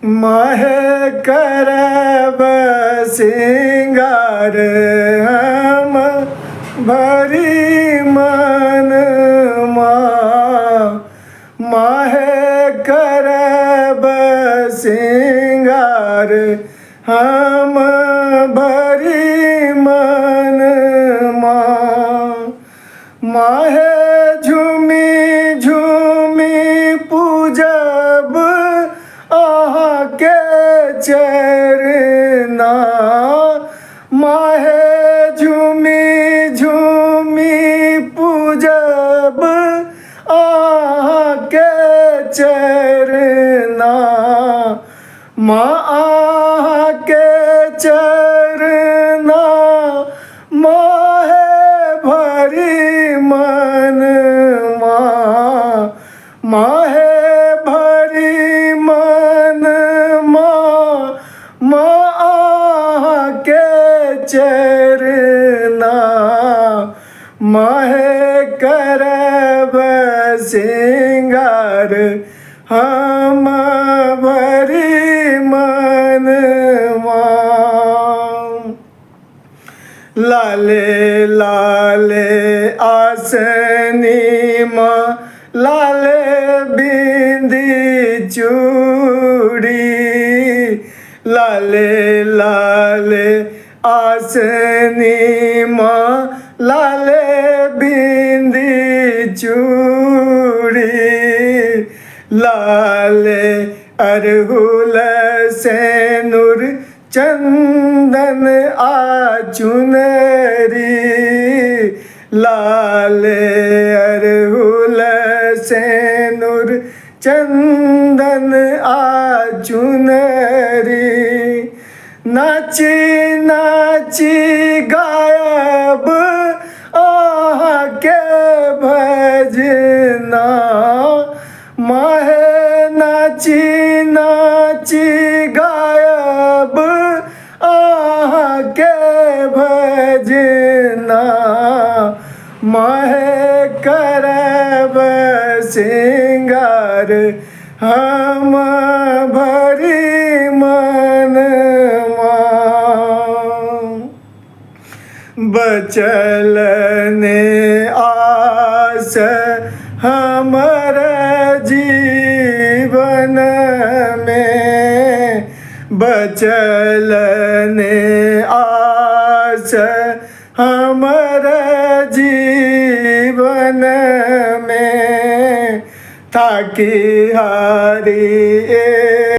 माहे करब सिंगार हम भरी मन माहे करब सिंगार हम भरी मन माहे झूमी झूमी पूजब के चरना माहे झूमी झूमी पूजब के चरना माँ के चरना माहे भरी मन माहे भरी मन माँ के चरना माहे करब सिंगार हम भरी मन लाले लाले आसनी लाले बिंदी चूड़ी लाले लाले आसनी लाले बिंदी चूड़ी लाले अरहुल सेनुर चंदन आचुनरी लाले अरहुल सेनुर चंदन आचुनरी नाची नाची गायब के भजना माहे नाची नाची गायब के भजना माहे करब सिंगार हम भरी मन बचल ने आस हमर जीवन में बचल ने आस हमर जीवन में थाकी हारी